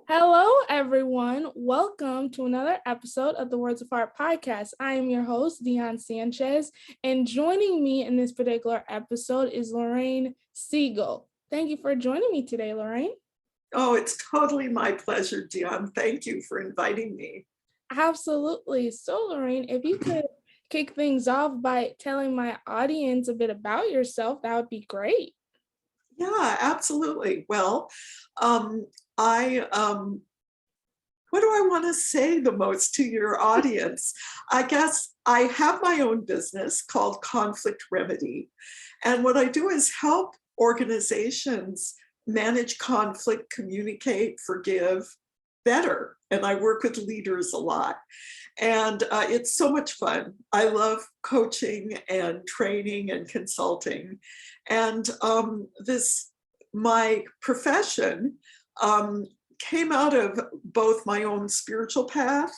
Hello, everyone. Welcome to another episode of the Words of Heart podcast. I am your host, Dion Sanchez, and joining me in this particular episode is Lorraine Segal. Thank you for joining me today, Lorraine. Oh, it's totally my pleasure, Dion. Thank you for inviting me. Absolutely. So, Lorraine, if you could kick things off by telling my audience a bit about yourself, that would be great. Yeah, absolutely. Well, I what do I want to say the most to your audience? I guess I have my own business called Conflict Remedy. And what I do is help organizations manage conflict, communicate, forgive better. And I work with leaders a lot. And it's so much fun. I love coaching and training and consulting. And my profession came out of both my own spiritual path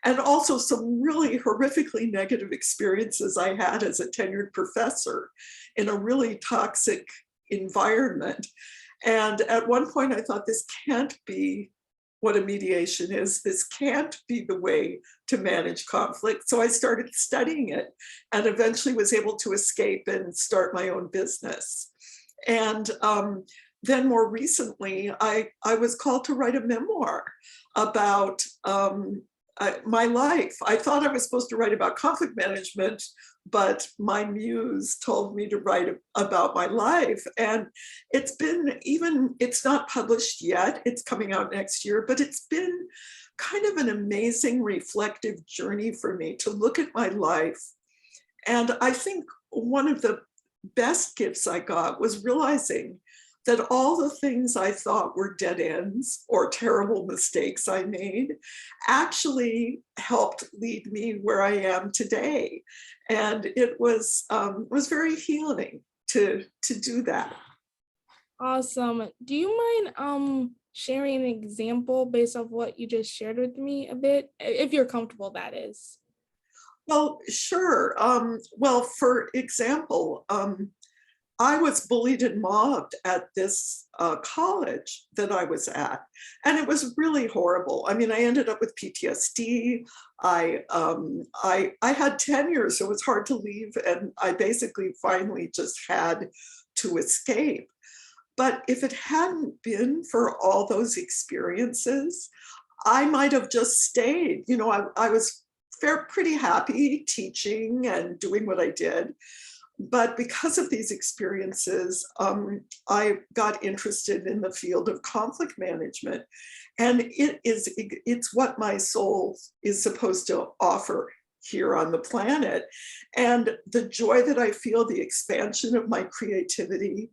and also some really horrifically negative experiences I had as a tenured professor in a really toxic environment. And at one point I thought, this can't be what a mediation is. This can't be the way to manage conflict. So I started studying it and eventually was able to escape and start my own business. And then more recently, I was called to write a memoir about my life. I thought I was supposed to write about conflict management, but my muse told me to write about my life. And it's not published yet, it's coming out next year, but it's been kind of an amazing reflective journey for me to look at my life. And I think one of the best gifts I got was realizing that all the things I thought were dead ends or terrible mistakes I made actually helped lead me where I am today. And it was very healing to do that. Awesome. Do you mind sharing an example based off what you just shared with me a bit, if you're comfortable, that is? Well, sure. Well, for example, I was bullied and mobbed at this college that I was at, and it was really horrible. I mean, I ended up with PTSD. I had tenure, so it was hard to leave, and I basically finally just had to escape. But if it hadn't been for all those experiences, I might have just stayed. You know, I was pretty happy teaching and doing what I did. But because of these experiences, I got interested in the field of conflict management. And it's what my soul is supposed to offer here on the planet. And the joy that I feel, the expansion of my creativity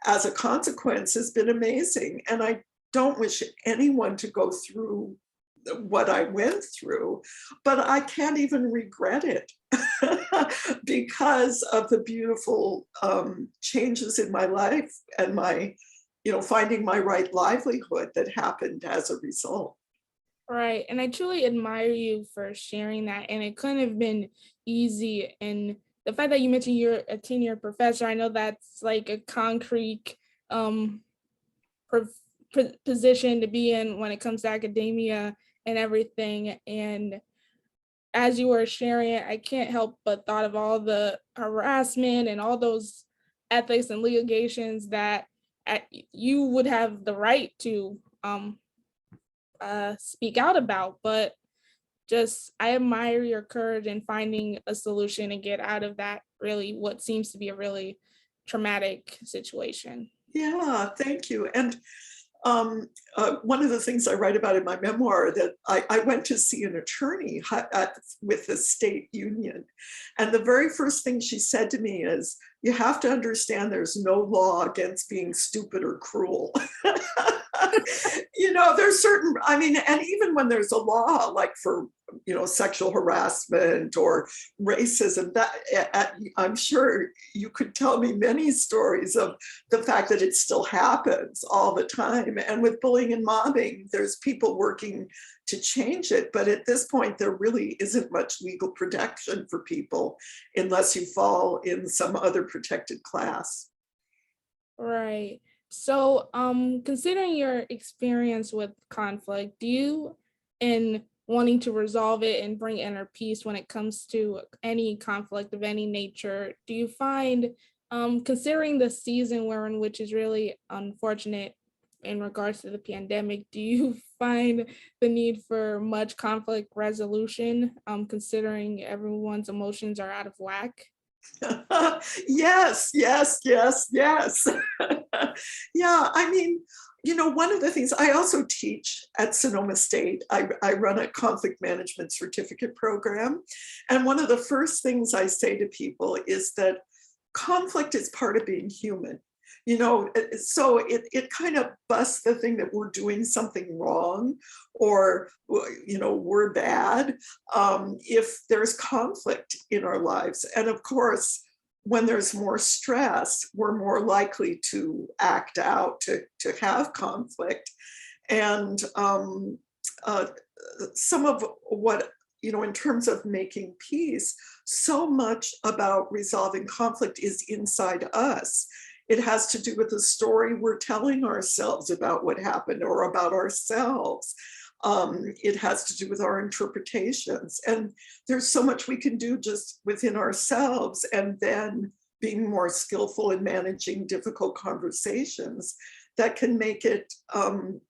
as a consequence has been amazing. And I don't wish anyone to go through what I went through, but I can't even regret it because of the beautiful changes in my life and my, finding my right livelihood that happened as a result. Right. And I truly admire you for sharing that. And it couldn't have been easy. And the fact that you mentioned you're a tenured professor, I know that's like a concrete position to be in when it comes to academia and everything. And as you were sharing it, I can't help but thought of all the harassment and all those ethics and litigations that you would have the right to speak out about. But just, I admire your courage in finding a solution and get out of that really what seems to be a really traumatic situation. Yeah, thank you. And one of the things I write about in my memoir, that I went to see an attorney with the state union. And the very first thing she said to me is, you have to understand there's no law against being stupid or cruel. There's certain, and even when there's a law, like for, sexual harassment or racism, that I'm sure you could tell me many stories of the fact that it still happens all the time. And with bullying and mobbing, there's people working to change it. But at this point, there really isn't much legal protection for people unless you fall in some other protected class. Right. So, considering your experience with conflict, do you, in wanting to resolve it and bring inner peace when it comes to any conflict of any nature, do you find, considering the season we're in, which is really unfortunate in regards to the pandemic, do you find the need for much conflict resolution, considering everyone's emotions are out of whack? Yes, yes, yes, yes. Yeah, I mean, one of the things I also teach at Sonoma State, I run a conflict management certificate program. And one of the first things I say to people is that conflict is part of being human. So it kind of busts the thing that we're doing something wrong, or we're bad, if there's conflict in our lives. And of course, when there's more stress, we're more likely to act out, to have conflict. And uh, some of what, in terms of making peace, so much about resolving conflict is inside us. It has to do with the story we're telling ourselves about what happened or about ourselves. It has to do with our interpretations. And there's so much we can do just within ourselves, and then being more skillful in managing difficult conversations that can make it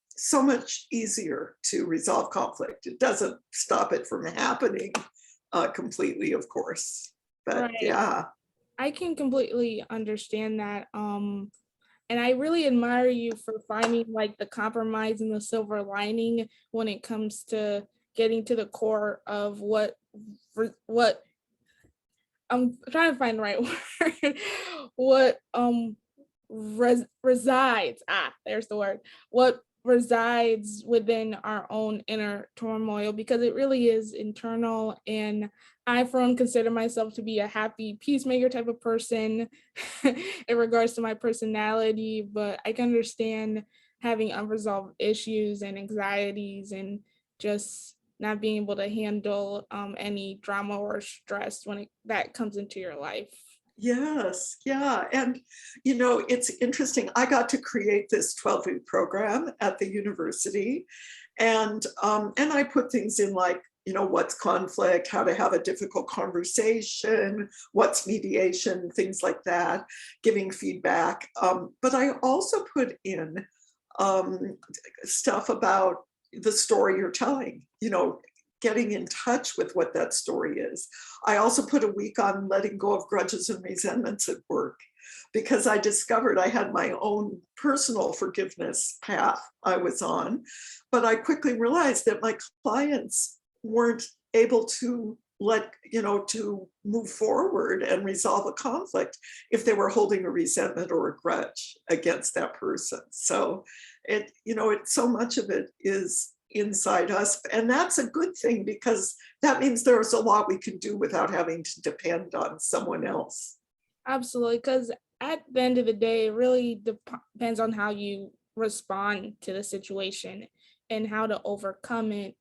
so much easier to resolve conflict. It doesn't stop it from happening completely, of course. But Right. yeah. I can completely understand that. And I really admire you for finding like the compromise and the silver lining when it comes to getting to the core of what I'm trying to find the right word. What resides, there's the word, what resides within our own inner turmoil, because it really is internal. And I, for one, consider myself to be a happy peacemaker type of person in regards to my personality, but I can understand having unresolved issues and anxieties and just not being able to handle any drama or stress when that comes into your life. Yes, yeah. And it's interesting. I got to create this 12-week program at the university. And I put things in like, what's conflict, how to have a difficult conversation, what's mediation, things like that, giving feedback. But I also put in um, stuff about the story you're telling, getting in touch with what that story is. I also put a week on letting go of grudges and resentments at work, because I discovered I had my own personal forgiveness path I was on, but I quickly realized that my clients weren't able to to move forward and resolve a conflict if they were holding a resentment or a grudge against that person. So so much of it is inside us, and that's a good thing, because that means there's a lot we can do without having to depend on someone else. Absolutely, because at the end of the day, it really depends on how you respond to the situation and how to overcome it.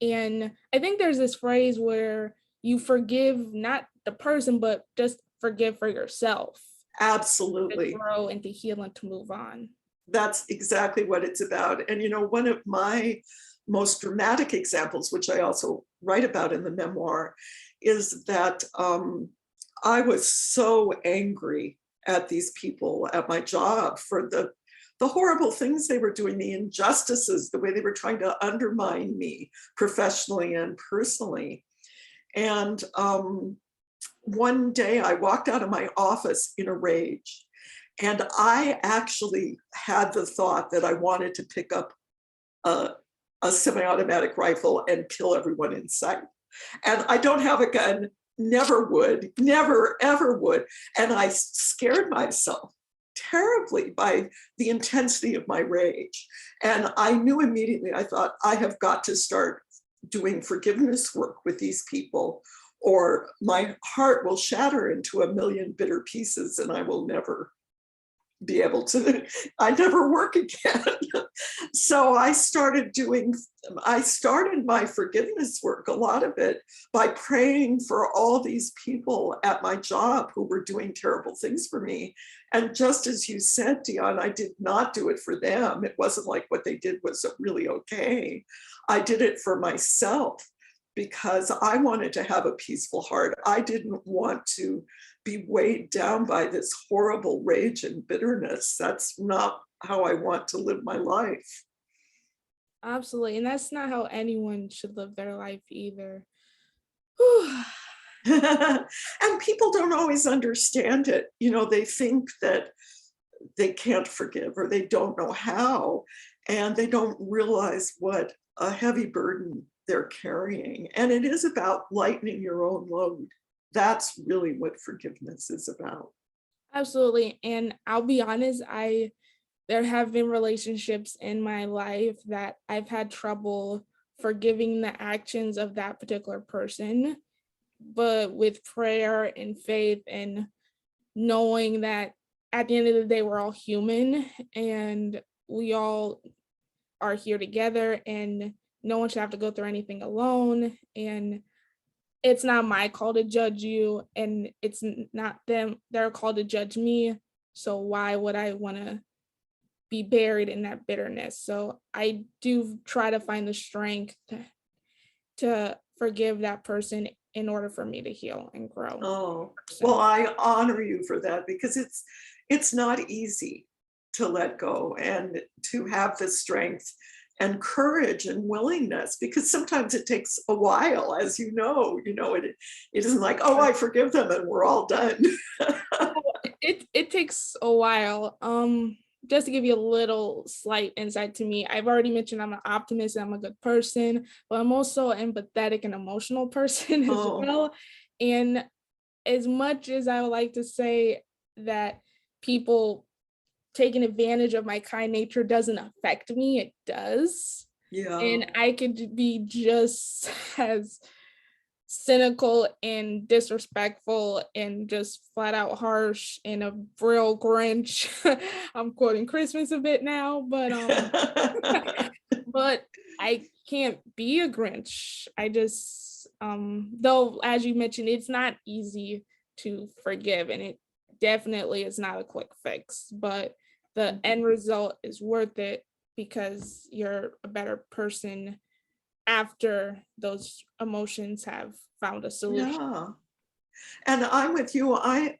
And I think there's this phrase where you forgive not the person, but just forgive for yourself to Absolutely. grow and to heal and to move on. That's exactly what it's about. And one of my most dramatic examples, which I also write about in the memoir, is that I was so angry at these people at my job for the horrible things they were doing, the injustices, the way they were trying to undermine me professionally and personally. And one day I walked out of my office in a rage. And I actually had the thought that I wanted to pick up a, a semi-automatic rifle and kill everyone in sight. And I don't have a gun, never would, never, ever would. And I scared myself terribly by the intensity of my rage. And I knew immediately, I thought, I have got to start doing forgiveness work with these people, or my heart will shatter into a million bitter pieces and I will never be able to, I never work again. So I started my forgiveness work, a lot of it, by praying for all these people at my job who were doing terrible things for me. And just as you said, Dion, I did not do it for them. It wasn't like what they did was really okay. I did it for myself because I wanted to have a peaceful heart. I didn't want to be weighed down by this horrible rage and bitterness. That's not how I want to live my life. Absolutely. And that's not how anyone should live their life either. And people don't always understand it. They think that they can't forgive or they don't know how, and they don't realize what a heavy burden they're carrying. And it is about lightening your own load. That's really what forgiveness is about. Absolutely. And I'll be honest, there have been relationships in my life that I've had trouble forgiving the actions of that particular person, but with prayer and faith and knowing that at the end of the day, we're all human and we all are here together and no one should have to go through anything alone. And it's not my call to judge you and it's not them, they're called to judge me. So why would I want to be buried in that bitterness? So I do try to find the strength to forgive that person in order for me to heal and grow. Oh, well, I honor you for that because it's not easy to let go and to have the strength and courage and willingness, because sometimes it takes a while, as you know, it isn't like, oh, I forgive them and we're all done. It takes a while. Just to give you a little slight insight to me, I've already mentioned I'm an optimist and I'm a good person, but I'm also an empathetic and emotional person as well. And as much as I would like to say that people taking advantage of my kind nature doesn't affect me, it does. Yeah. And I could be just as cynical and disrespectful and just flat out harsh and a real Grinch. I'm quoting Christmas a bit now, but but I can't be a Grinch. I just though, as you mentioned, it's not easy to forgive and it definitely is not a quick fix, but the end result is worth it because you're a better person after those emotions have found a solution. Yeah. And I'm with you. I'm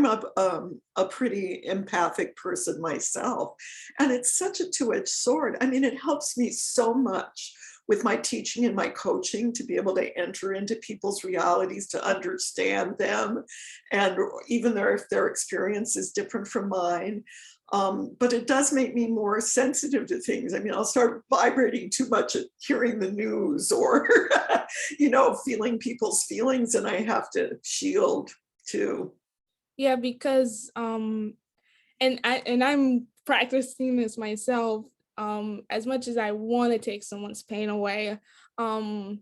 a pretty empathic person myself, and it's such a two-edged sword. I mean, it helps me so much with my teaching and my coaching to be able to enter into people's realities, to understand them, and even if their experience is different from mine. But it does make me more sensitive to things. I mean, I'll start vibrating too much at hearing the news or, feeling people's feelings, and I have to shield too. Yeah, because I'm practicing this myself. As much as I want to take someone's pain away, I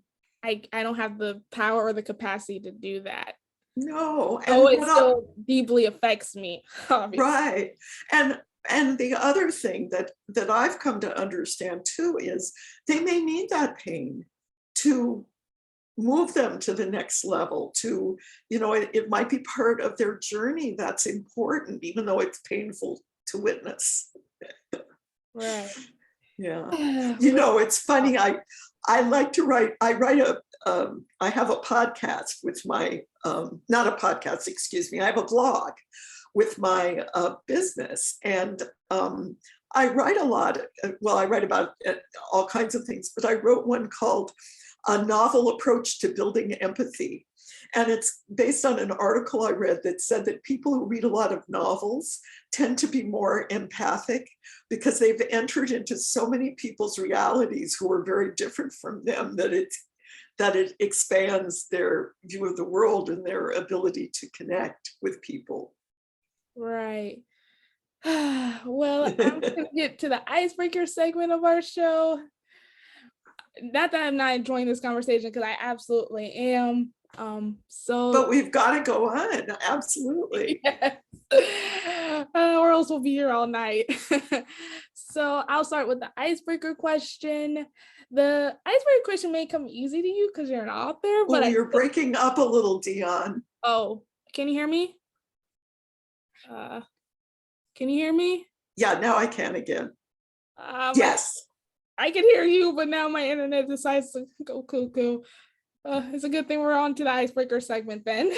don't have the power or the capacity to do that. No, So it still deeply affects me, obviously. Right. And the other thing that I've come to understand too is they may need that pain to move them to the next level, to, it might be part of their journey that's important, even though it's painful to witness. Right. Yeah. It's funny. I like to write. I have a podcast with my, not a podcast, excuse me. I have a blog with my business, and I write a lot. Well, I write about all kinds of things, but I wrote one called A Novel Approach to Building Empathy. And it's based on an article I read that said that people who read a lot of novels tend to be more empathic because they've entered into so many people's realities who are very different from them, that it expands their view of the world and their ability to connect with people. Right. Well, I'm going to get to the icebreaker segment of our show. Not that I'm not enjoying this conversation, because I absolutely am. But we've got to go on. Absolutely. Yes. Or else we'll be here all night. So I'll start with the icebreaker question. The icebreaker question may come easy to you because you're an author, but Oh, you're breaking up a little, Dion. oh, can you hear me? Can you hear me? Yeah, now I can again. Yes. I can hear you, but now my internet decides to go cuckoo. It's a good thing we're on to the icebreaker segment then.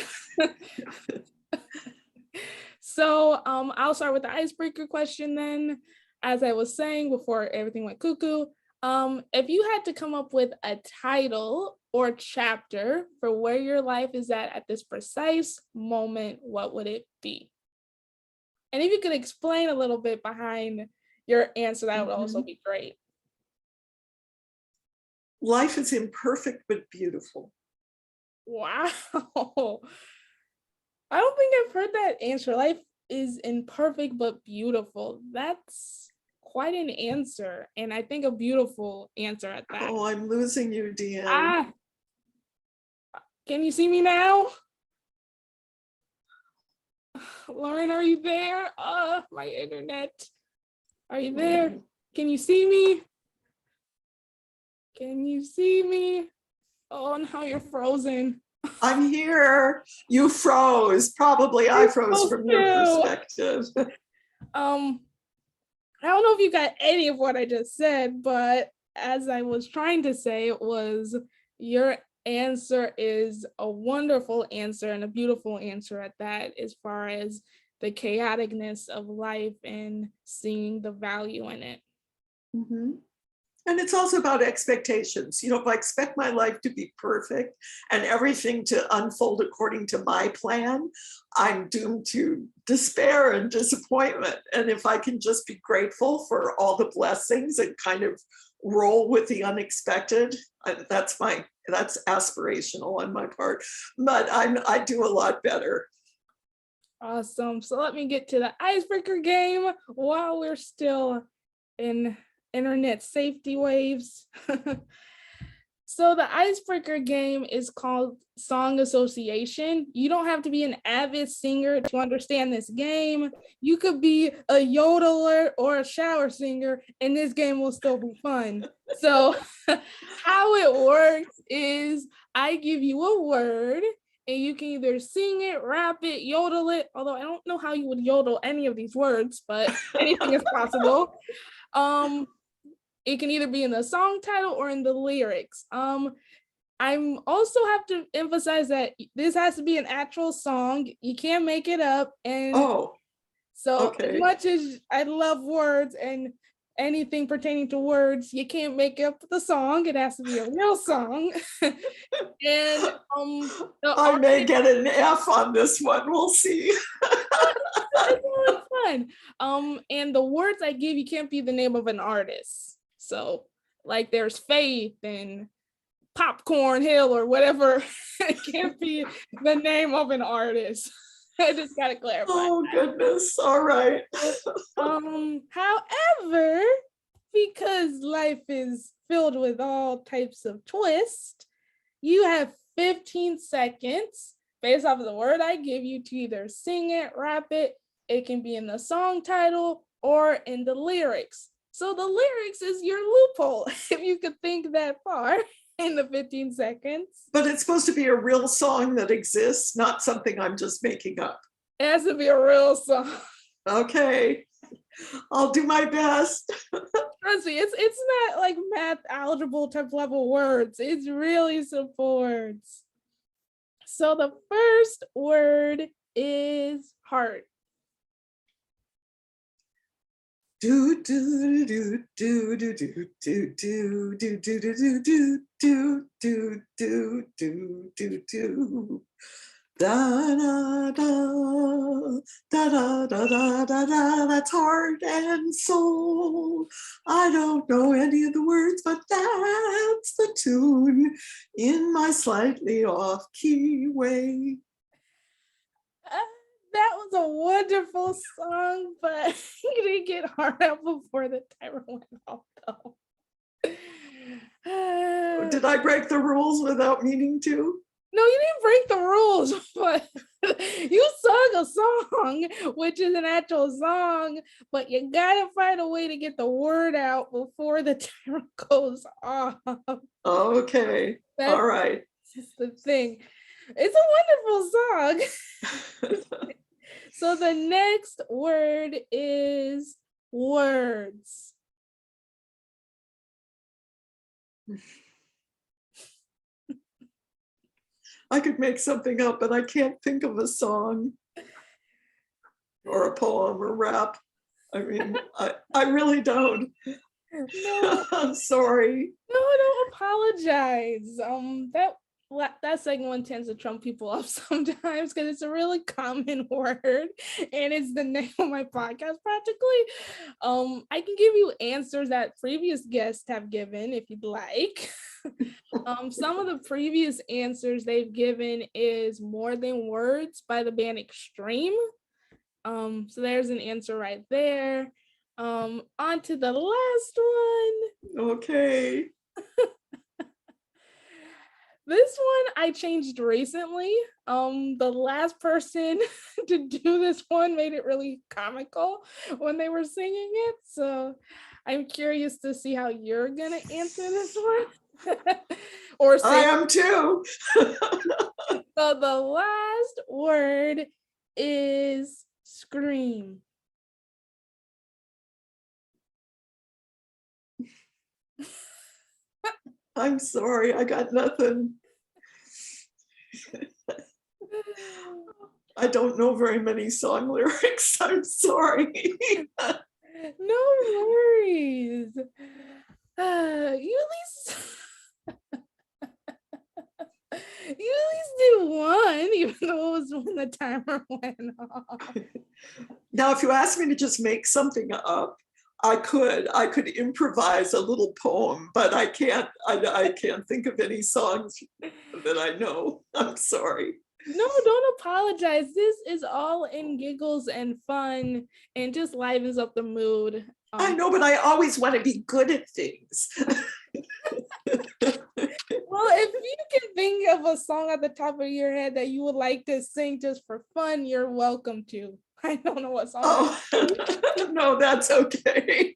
So I'll start with the icebreaker question then. As I was saying before everything went cuckoo, if you had to come up with a title or chapter for where your life is at this precise moment, what would it be? And if you could explain a little bit behind your answer, that would also be great. Life is imperfect but beautiful. Wow. I don't think I've heard that answer. Life is imperfect but beautiful. That's quite an answer, and I think a beautiful answer at that. Oh, I'm losing you, Deanne. Can you see me now? Lauren, are you there? My internet. Are you there? Can you see me? Can you see me? Oh, now you're frozen. I'm here. You froze. Probably I froze from your perspective. I don't know if you got any of what I just said, but as I was trying to say, it was your answer is a wonderful answer and a beautiful answer at that, as far as the chaoticness of life and seeing the value in it. And it's also about expectations. You know, if I expect my life to be perfect and everything to unfold according to my plan, I'm doomed to despair and disappointment. And if I can just be grateful for all the blessings and kind of roll with the unexpected, that's aspirational on my part, but I do a lot better. Awesome. So let me get to the icebreaker game while we're still in internet safety waves. So the icebreaker game is called Song Association. You don't have to be an avid singer to understand this game. You could be a yodeler or a shower singer, and this game will still be fun. So how it works is I give you a word, and you can either sing it, rap it, yodel it, although I don't know how you would yodel any of these words, but anything is possible. It can either be in the song title or in the lyrics. I'm also have to emphasize that this has to be an actual song. You can't make it up. And as much as I love words and anything pertaining to words, you can't make up the song. It has to be a real song. And I may get an F on this one. We'll see. It's really fun. And the words I give you can't be the name of an artist. So like there's Faith and Popcorn Hill or whatever. It can't be the name of an artist. I just gotta clarify. Oh goodness. All right. However, because life is filled with all types of twists, you have 15 seconds based off of the word I give you to either sing it, rap it. It can be in the song title or in the lyrics. So the lyrics is your loophole, if you could think that far in the 15 seconds. But it's supposed to be a real song that exists, not something I'm just making up. It has to be a real song. Okay, I'll do my best. Trust me, it's not like math algebra type level words. It's really simple words. So the first word is heart. Do do do do do do do do do do do do do do do do do do da da da da da da da da. That's heart and soul. I don't know any of the words, but that's the tune in my slightly off-key way. That was a wonderful song, but you didn't get hard out before the timer went off, though. Did I break the rules without meaning to? No, you didn't break the rules, but you sung a song, which is an actual song, but you gotta find a way to get the word out before the timer goes off. Okay. That's All right. the thing. It's a wonderful song. So the next word is words. I could make something up, but I can't think of a song or a poem or rap. I mean, I really don't. No, I'm sorry. no, don't apologize. That second one tends to trump people up sometimes because it's a really common word and it's the name of my podcast practically. I can give you answers that previous guests have given if you'd like. Some of the previous answers they've given is More Than Words by the band Extreme. So there's an answer right there. On to the last one. Okay. This one I changed recently. The last person to do this one made it really comical when they were singing it. So I'm curious to see how you're gonna answer this one. Or I say am too. so the last word is scream. I'm sorry. I got nothing. I don't know very many song lyrics. I'm sorry. No worries. You at least you at least did one, even though it was when the timer went off. Now, if you ask me to just make something up, I could improvise a little poem, but I can't think of any songs that I know. I'm sorry. No, don't apologize. This is all in giggles and fun and just livens up the mood. I know, but I always want to be good at things. Well, if you can think of a song at the top of your head that you would like to sing just for fun, you're welcome to. I don't know what song. Oh, no, that's okay.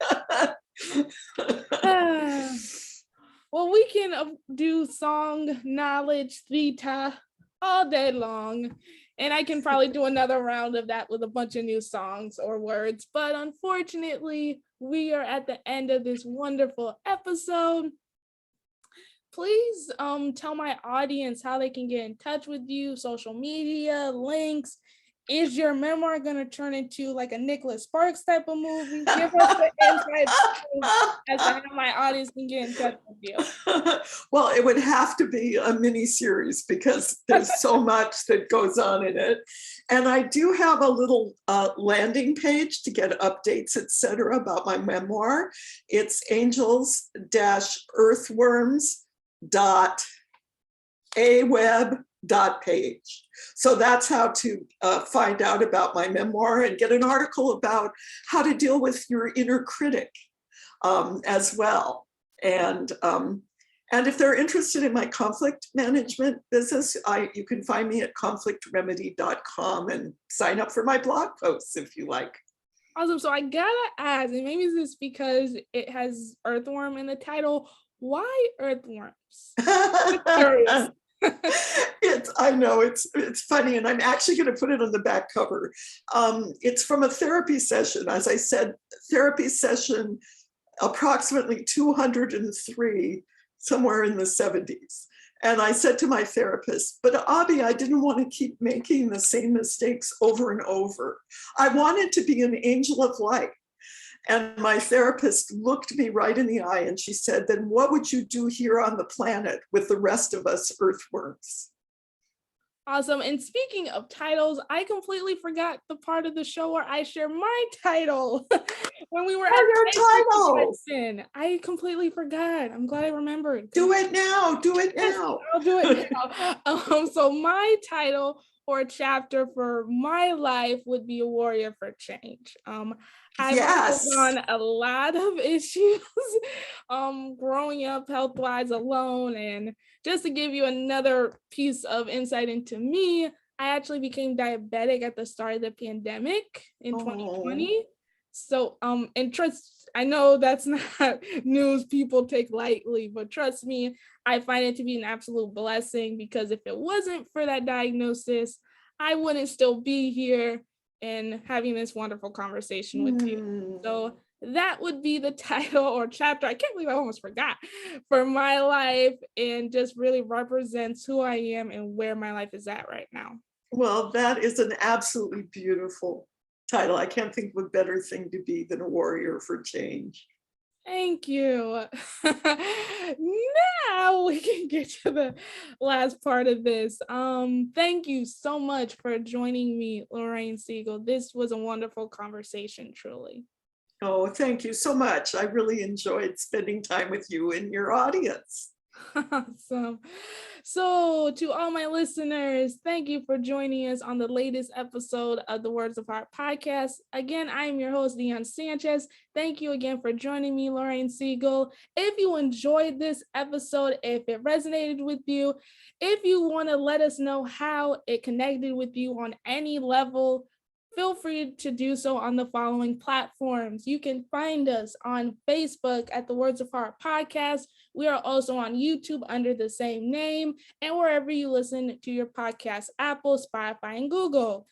Well, we can do song knowledge theta all day long. And I can probably do another round of that with a bunch of new songs or words. But unfortunately, we are at the end of this wonderful episode. Please tell my audience how they can get in touch with you, social media, links. Is your memoir going to turn into like a Nicholas Sparks type of movie? Give us the insight as to how my audience can get in touch with you. Well, it would have to be a mini series because there's so much that goes on in it. And I do have a little landing page to get updates, etc., about my memoir. It's angels-earthworms.aweb.page. So that's how to find out about my memoir and get an article about how to deal with your inner critic as well. And if they're interested in my conflict management business, you can find me at conflictremedy.com and sign up for my blog posts if you like. Awesome. So I gotta ask, and maybe this is because it has earthworm in the title. Why earthworms? I know it's funny, and I'm actually going to put it on the back cover. It's from a therapy session. As I said, therapy session approximately 203, somewhere in the 70s. And I said to my therapist, but Abby, I didn't want to keep making the same mistakes over and over. I wanted to be an angel of light. And my therapist looked me right in the eye and she said, then what would you do here on the planet with the rest of us earthworms? Awesome. And speaking of titles, I completely forgot the part of the show where I share my title when we were at your title. I completely forgot. I'm glad I remembered. Do it now. Do it now. I'll do it now. So my title or chapter for my life would be A Warrior for Change. I've gone a lot of issues growing up health-wise alone. And just to give you another piece of insight into me, I actually became diabetic at the start of the pandemic in Oh, 2020. So, and trust, I know that's not news people take lightly, but trust me, I find it to be an absolute blessing, because if it wasn't for that diagnosis, I wouldn't still be here and having this wonderful conversation with you. So that would be the title or chapter. I can't believe I almost forgot, for my life, and just really represents who I am and where my life is at right now. well, that is an absolutely beautiful title. I can't think of a better thing to be than a warrior for change. Thank you. Now we can get to the last part of this. Thank you so much for joining me, Lorraine Segal. This was a wonderful conversation, truly. Oh, thank you so much. I really enjoyed spending time with you and your audience. Awesome. So, to all my listeners, thank you for joining us on the latest episode of the Words of Heart podcast. Again, I am your host, Dion Sanchez. Thank you again for joining me, Lorraine Segal. If you enjoyed this episode, if it resonated with you, if you want to let us know how it connected with you on any level, feel free to do so on the following platforms. You can find us on Facebook at the Words of Heart podcast. We are also on YouTube under the same name, and wherever you listen to your podcast, Apple, Spotify, and Google.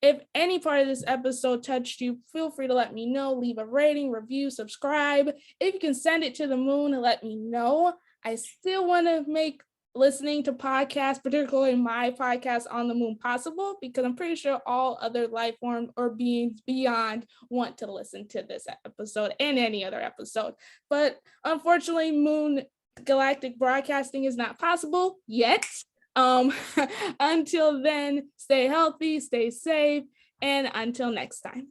If any part of this episode touched you, feel free to let me know. Leave a rating, review, subscribe. If you can send it to the moon, let me know. I still want to make listening to podcasts, particularly my podcast, on the moon, possible, because I'm pretty sure all other life forms or beings beyond want to listen to this episode and any other episode. But unfortunately, moon galactic broadcasting is not possible yet. Until then, stay healthy, stay safe, and until next time.